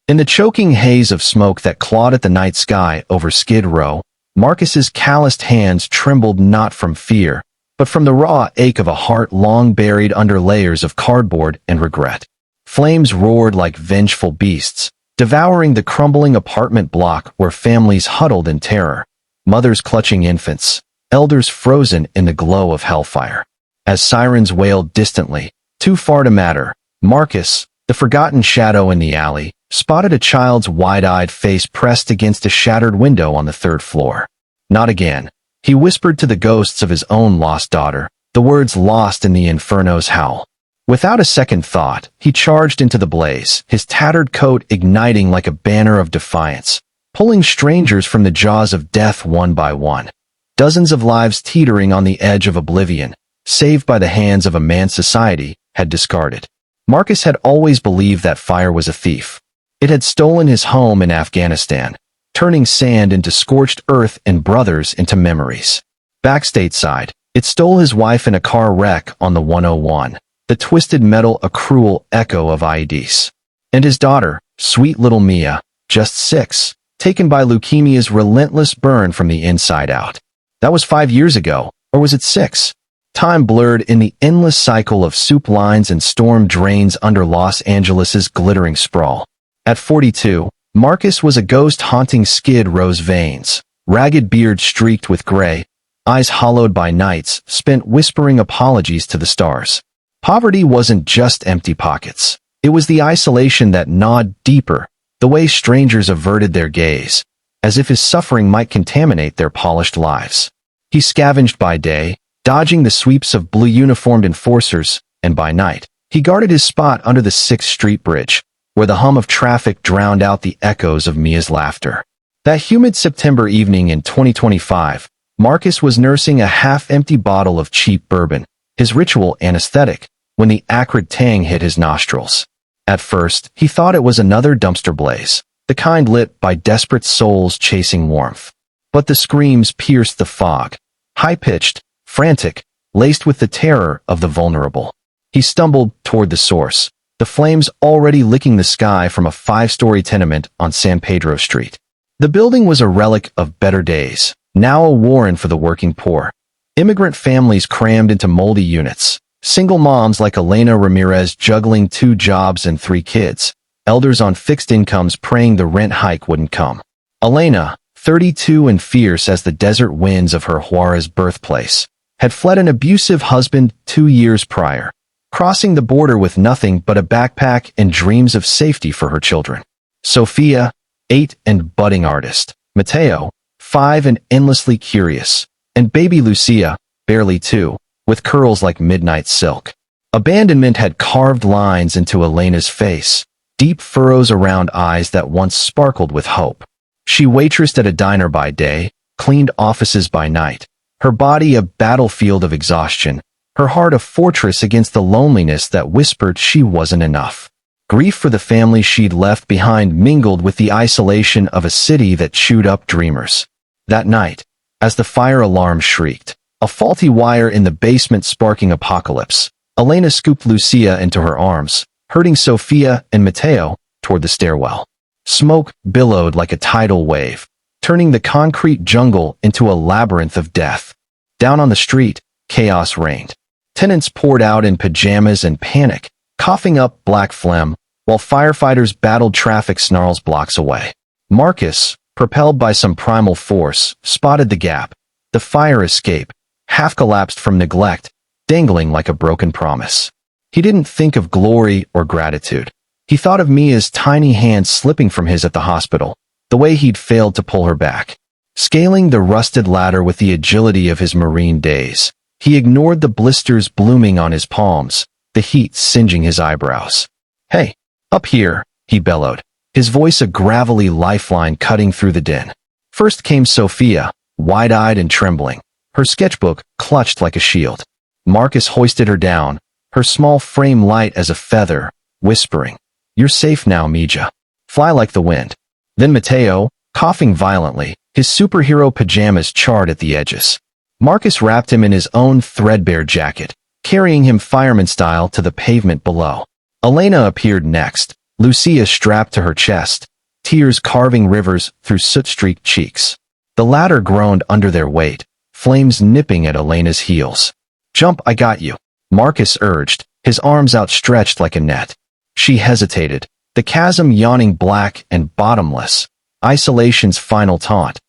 In the choking haze of smoke that clawed at the night sky over Skid Row, Marcus's calloused hands trembled not from fear, but from the raw ache of a heart long buried under layers of cardboard and regret. Flames roared like vengeful beasts, devouring the crumbling apartment block where families huddled in terror, mothers clutching infants, elders frozen in the glow of hellfire. As sirens wailed distantly, too far to matter, Marcus, the forgotten shadow in the alley, spotted a child's wide-eyed face pressed against a shattered window on the third floor. Not again. He whispered to the ghosts of his own lost daughter, the words lost in the inferno's howl. Without a second thought, he charged into the blaze, his tattered coat igniting like a banner of defiance, pulling strangers from the jaws of death one by one. Dozens of lives teetering on the edge of oblivion, saved by the hands of a man society had discarded. Marcus had always believed that fire was a thief. It had stolen his home in Afghanistan, turning sand into scorched earth and brothers into memories. Back stateside, it stole his wife in a car wreck on the 101, the twisted metal a cruel echo of IEDs. And his daughter, sweet little Mia, just 6, taken by leukemia's relentless burn from the inside out. That was 5 years ago, or was it 6? Time blurred in the endless cycle of soup lines and storm drains under Los Angeles's glittering sprawl. At 42, Marcus was a ghost haunting Skid Row's veins, ragged beard streaked with gray, eyes hollowed by nights spent whispering apologies to the stars. Poverty wasn't just empty pockets. It was the isolation that gnawed deeper, the way strangers averted their gaze, as if his suffering might contaminate their polished lives. He scavenged by day, dodging the sweeps of blue-uniformed enforcers, and by night, he guarded his spot under the 6th Street Bridge, where the hum of traffic drowned out the echoes of Mia's laughter. That humid September evening in 2025, Marcus was nursing a half-empty bottle of cheap bourbon, his ritual anesthetic, when the acrid tang hit his nostrils. At first, he thought it was another dumpster blaze, the kind lit by desperate souls chasing warmth. But the screams pierced the fog, high-pitched, frantic, laced with the terror of the vulnerable. He stumbled toward the source, the flames already licking the sky from a 5-story tenement on San Pedro Street. The building was a relic of better days, now a warren for the working poor. Immigrant families crammed into moldy units, single moms like Elena Ramirez juggling 2 jobs and 3 kids, elders on fixed incomes praying the rent hike wouldn't come. Elena, 32 and fierce as the desert winds of her Juarez birthplace, had fled an abusive husband 2 years prior, crossing the border with nothing but a backpack and dreams of safety for her children. Sophia, 8 and budding artist. Mateo, 5 and endlessly curious. And baby Lucia, barely 2, with curls like midnight silk. Abandonment had carved lines into Elena's face, deep furrows around eyes that once sparkled with hope. She waitressed at a diner by day, cleaned offices by night, her body a battlefield of exhaustion, her heart a fortress against the loneliness that whispered she wasn't enough. Grief for the family she'd left behind mingled with the isolation of a city that chewed up dreamers. That night, as the fire alarm shrieked, a faulty wire in the basement sparking apocalypse, Elena scooped Lucia into her arms, herding Sophia and Mateo toward the stairwell. Smoke billowed like a tidal wave, turning the concrete jungle into a labyrinth of death. Down on the street, chaos reigned. Tenants poured out in pajamas and panic, coughing up black phlegm, while firefighters battled traffic snarls blocks away. Marcus, propelled by some primal force, spotted the gap, the fire escape, half collapsed from neglect, dangling like a broken promise. He didn't think of glory or gratitude. He thought of Mia's tiny hand slipping from his at the hospital, the way he'd failed to pull her back. Scaling the rusted ladder with the agility of his Marine days, he ignored the blisters blooming on his palms, the heat singeing his eyebrows. "Hey, up here," he bellowed, his voice a gravelly lifeline cutting through the din. First came Sophia, wide-eyed and trembling, her sketchbook clutched like a shield. Marcus hoisted her down, her small frame light as a feather, whispering, "You're safe now, Mija. Fly like the wind." Then Mateo, coughing violently, his superhero pajamas charred at the edges. Marcus wrapped him in his own threadbare jacket, carrying him fireman style to the pavement below. Elena appeared next, Lucia strapped to her chest, tears carving rivers through soot-streaked cheeks. The latter groaned under their weight, flames nipping at Elena's heels. "Jump, I got you," Marcus urged, his arms outstretched like a net. She hesitated, the chasm yawning black and bottomless, isolation's final taunt.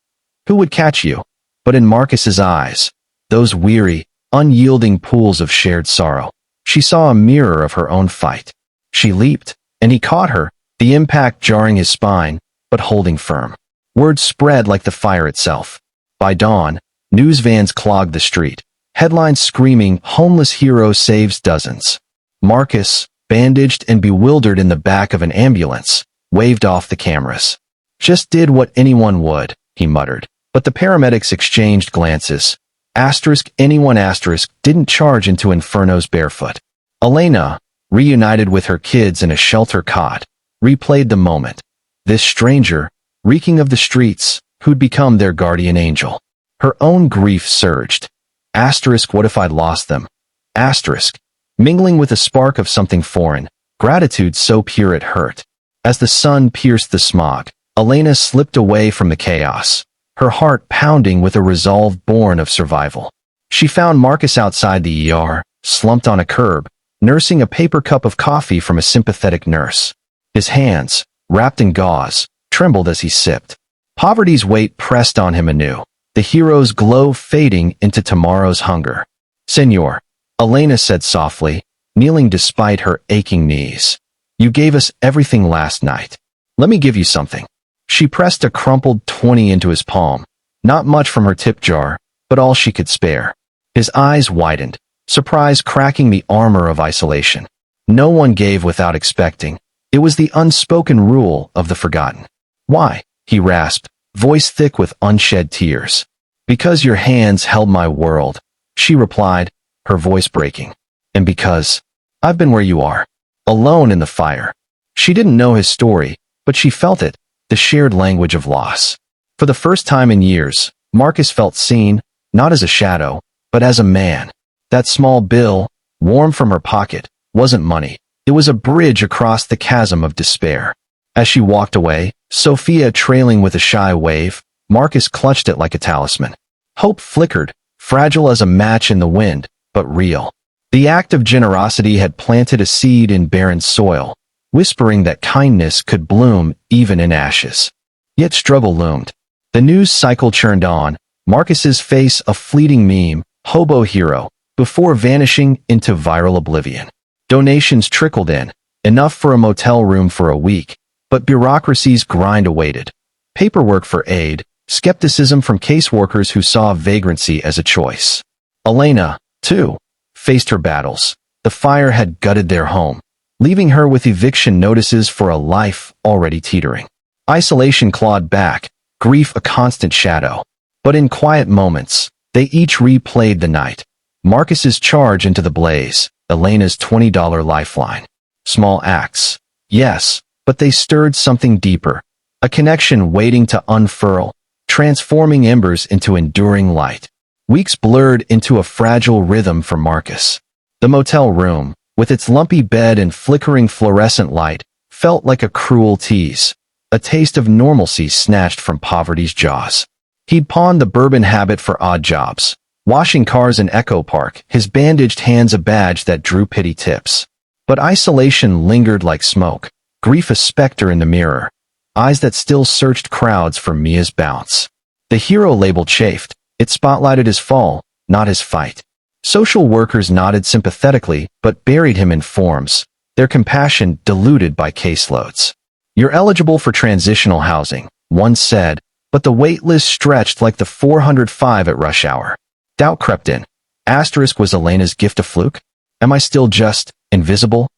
Who would catch you? But in Marcus's eyes, those weary, unyielding pools of shared sorrow, she saw a mirror of her own fight. She leaped, and he caught her, the impact jarring his spine, but holding firm. Word spread like the fire itself. By dawn, news vans clogged the street, headlines screaming, "Homeless hero saves dozens." Marcus, bandaged and bewildered in the back of an ambulance, waved off the cameras. "Just did what anyone would," he muttered. But the paramedics exchanged glances. Anyone didn't charge into infernos barefoot. Elena, reunited with her kids in a shelter cot, replayed the moment. This stranger, reeking of the streets, who'd become their guardian angel. Her own grief surged. What if I'd lost them? Mingling with a spark of something foreign, gratitude so pure it hurt. As the sun pierced the smog, Elena slipped away from the chaos, her heart pounding with a resolve born of survival. She found Marcus outside the ER, slumped on a curb, nursing a paper cup of coffee from a sympathetic nurse. His hands, wrapped in gauze, trembled as he sipped. Poverty's weight pressed on him anew, the hero's glow fading into tomorrow's hunger. "Senor," Elena said softly, kneeling despite her aching knees. "You gave us everything last night. Let me give you something." She pressed a crumpled 20 into his palm, not much from her tip jar, but all she could spare. His eyes widened, surprise cracking the armor of isolation. No one gave without expecting. It was the unspoken rule of the forgotten. "Why?" he rasped, voice thick with unshed tears. "Because your hands held my world," she replied, her voice breaking. "And because I've been where you are, alone in the fire." She didn't know his story, but she felt it, the shared language of loss. For the first time in years, Marcus felt seen, not as a shadow, but as a man. That small bill, warm from her pocket, wasn't money. It was a bridge across the chasm of despair. As she walked away, Sophia trailing with a shy wave, Marcus clutched it like a talisman. Hope flickered, fragile as a match in the wind, but real. The act of generosity had planted a seed in barren soil, whispering that kindness could bloom even in ashes. Yet struggle loomed. The news cycle churned on, Marcus's face a fleeting meme, hobo hero, before vanishing into viral oblivion. Donations trickled in, enough for a motel room for a week, but bureaucracy's grind awaited. Paperwork for aid, skepticism from caseworkers who saw vagrancy as a choice. Elena, too, faced her battles. The fire had gutted their home, leaving her with eviction notices for a life already teetering. Isolation clawed back, grief a constant shadow. But in quiet moments, they each replayed the night. Marcus's charge into the blaze, Elena's $20 lifeline. Small acts, yes, but they stirred something deeper. A connection waiting to unfurl, transforming embers into enduring light. Weeks blurred into a fragile rhythm for Marcus. The motel room, with its lumpy bed and flickering fluorescent light, felt like a cruel tease, a taste of normalcy snatched from poverty's jaws. He'd pawned the bourbon habit for odd jobs, washing cars in Echo Park, his bandaged hands a badge that drew pity tips. But isolation lingered like smoke, grief a specter in the mirror, eyes that still searched crowds for Mia's bounce. The hero label chafed, it spotlighted his fall, not his fight. Social workers nodded sympathetically, but buried him in forms, their compassion diluted by caseloads. "You're eligible for transitional housing," one said, but the wait list stretched like the 405 at rush hour. Doubt crept in. Was Elena's gift a fluke? Am I still just invisible?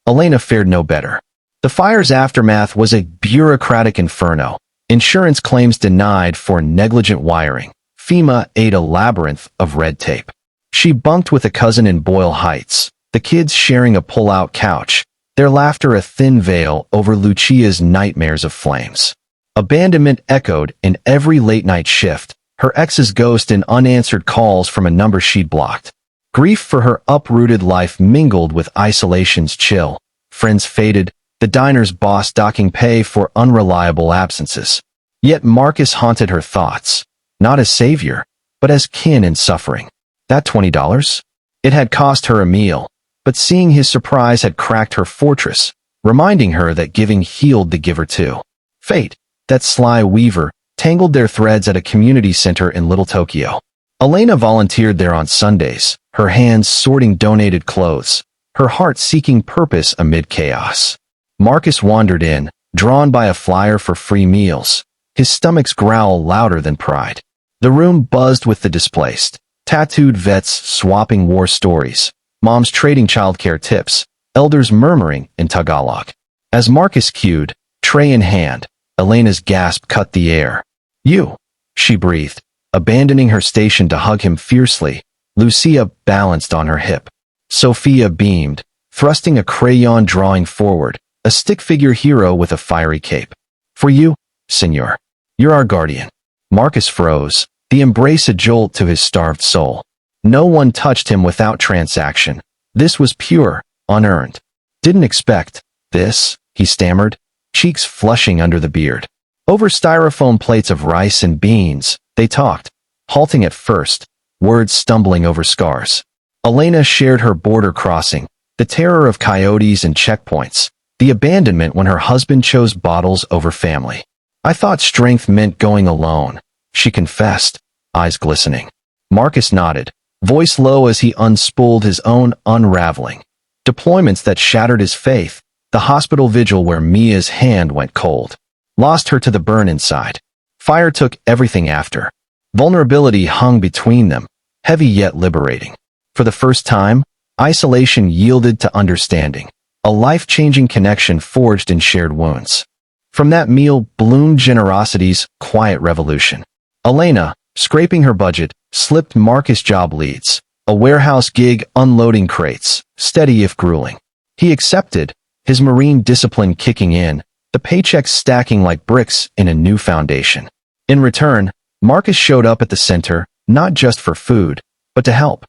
Elena fared no better. The fire's aftermath was a bureaucratic inferno. Insurance claims denied for negligent wiring. FEMA ate a labyrinth of red tape. She bunked with a cousin in Boyle Heights, the kids sharing a pull-out couch, their laughter a thin veil over Lucia's nightmares of flames. Abandonment echoed in every late-night shift, her ex's ghost in unanswered calls from a number she'd blocked. Grief for her uprooted life mingled with isolation's chill, friends faded, the diner's boss docking pay for unreliable absences. Yet Marcus haunted her thoughts, not as savior, but as kin in suffering. That $20? It had cost her a meal, but seeing his surprise had cracked her fortress, reminding her that giving healed the giver too. Fate, that sly weaver, tangled their threads at a community center in Little Tokyo. Elena volunteered there on Sundays, her hands sorting donated clothes, her heart seeking purpose amid chaos. Marcus wandered in, drawn by a flyer for free meals, his stomach's growl louder than pride. The room buzzed with the displaced, tattooed vets swapping war stories, moms trading childcare tips, elders murmuring in Tagalog. As Marcus cued, tray in hand, Elena's gasp cut the air. "You," she breathed, abandoning her station to hug him fiercely. Lucia balanced on her hip. Sophia beamed, thrusting a crayon drawing forward, a stick figure hero with a fiery cape. "For you, senor. You're our guardian." Marcus froze, the embrace a jolt to his starved soul. No one touched him without transaction. This was pure, unearned. "Didn't expect this," he stammered, cheeks flushing under the beard. Over styrofoam plates of rice and beans, they talked, halting at first, words stumbling over scars. Elena shared her border crossing, the terror of coyotes and checkpoints, the abandonment when her husband chose bottles over family. "I thought strength meant going alone," she confessed, eyes glistening. Marcus nodded, voice low as he unspooled his own unraveling. Deployments that shattered his faith, the hospital vigil where Mia's hand went cold. Lost her to the burn inside. Fire took everything after. Vulnerability hung between them, heavy yet liberating. For the first time, isolation yielded to understanding, a life-changing connection forged in shared wounds. From that meal bloomed generosity's quiet revolution. Elena, scraping her budget, slipped Marcus job leads, a warehouse gig unloading crates, steady if grueling. He accepted, his marine discipline kicking in, the paychecks stacking like bricks in a new foundation. In return, Marcus showed up at the center, not just for food, but to help.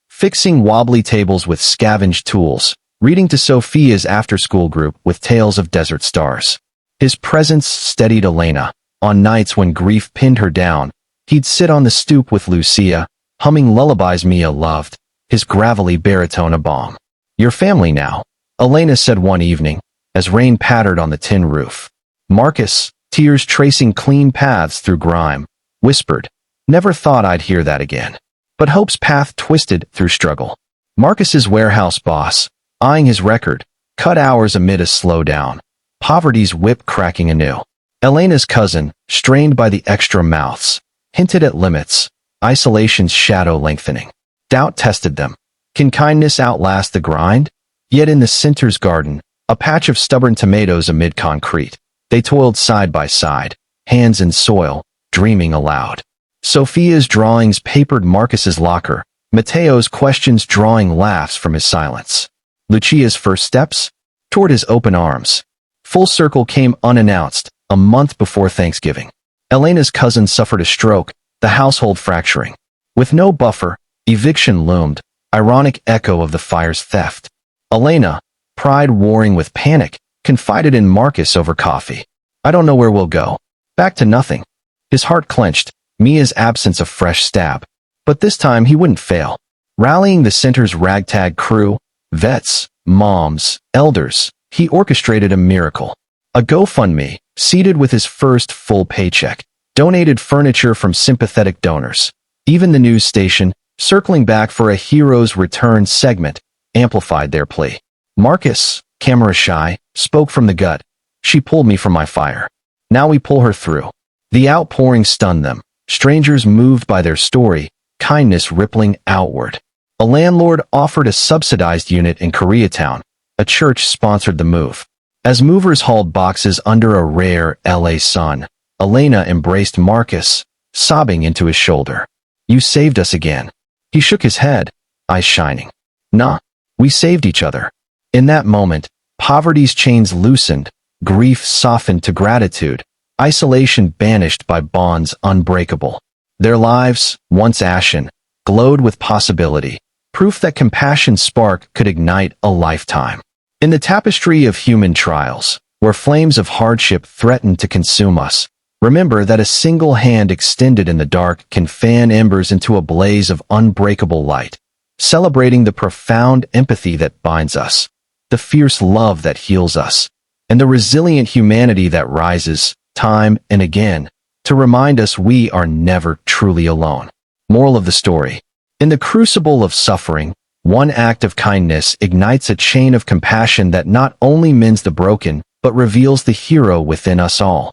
Fixing wobbly tables with scavenged tools, reading to Sophia's after-school group with tales of desert stars. His presence steadied Elena. On nights when grief pinned her down, he'd sit on the stoop with Lucia, humming lullabies Mia loved, his gravelly baritone a balm. "Your family now," Elena said one evening, as rain pattered on the tin roof. Marcus, tears tracing clean paths through grime, whispered, "Never thought I'd hear that again." But hope's path twisted through struggle. Marcus's warehouse boss, eyeing his record, cut hours amid a slowdown, poverty's whip cracking anew. Elena's cousin, strained by the extra mouths, hinted at limits, isolation's shadow lengthening. Doubt tested them. Can kindness outlast the grind? Yet in the center's garden, a patch of stubborn tomatoes amid concrete, they toiled side by side, hands in soil, dreaming aloud. Sophia's drawings papered Marcus's locker, Mateo's questions drawing laughs from his silence. Lucia's first steps? Toward his open arms. Full circle came unannounced, a month before Thanksgiving. Elena's cousin suffered a stroke, the household fracturing. With no buffer, eviction loomed, ironic echo of the fire's theft. Elena, pride warring with panic, confided in Marcus over coffee. "I don't know where we'll go. Back to nothing." His heart clenched, Mia's absence a fresh stab. But this time he wouldn't fail. Rallying the center's ragtag crew, vets, moms, elders, he orchestrated a miracle. A GoFundMe, seated with his first full paycheck, donated furniture from sympathetic donors. Even the news station, circling back for a hero's return segment, amplified their plea. Marcus, camera shy, spoke from the gut. "She pulled me from my fire. Now we pull her through." The outpouring stunned them. Strangers moved by their story, kindness rippling outward. A landlord offered a subsidized unit in Koreatown. A church sponsored the move. As movers hauled boxes under a rare LA sun, Elena embraced Marcus, sobbing into his shoulder. "You saved us again." He shook his head, eyes shining. "Nah, we saved each other." In that moment, poverty's chains loosened, grief softened to gratitude, isolation banished by bonds unbreakable. Their lives, once ashen, glowed with possibility, proof that compassion's spark could ignite a lifetime. In the tapestry of human trials, where flames of hardship threaten to consume us, remember that a single hand extended in the dark can fan embers into a blaze of unbreakable light, celebrating the profound empathy that binds us, the fierce love that heals us, and the resilient humanity that rises, time and again, to remind us we are never truly alone. Moral of the story. In the crucible of suffering, one act of kindness ignites a chain of compassion that not only mends the broken, but reveals the hero within us all.